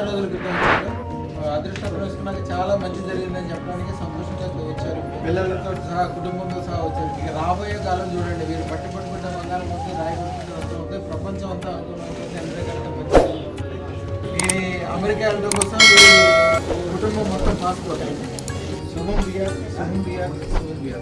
రోజుల క్రితం వచ్చారు. అదృష్టం నాకు చాలా మంచి జరిగిందని చెప్పడానికి సంతోషంగా వచ్చారు. పిల్లలతో సహా కుటుంబంతో సహా వచ్చారు. ఇక రాబోయే కాలం చూడండి, వీరు పట్టుబట్టుకుంటే బంగారం అవుతుంది, రాయి పట్టుకుంటే వస్తూ అవుతుంది, ప్రపంచం అంతా అనుకున్నట్టు అమెరికా మంచి. ఈ అమెరికా వెళ్ళడం కోసం కుటుంబం మొత్తం పాస్పోర్ట్. శుభం బియా, శుభం బియా, శుభం బియా.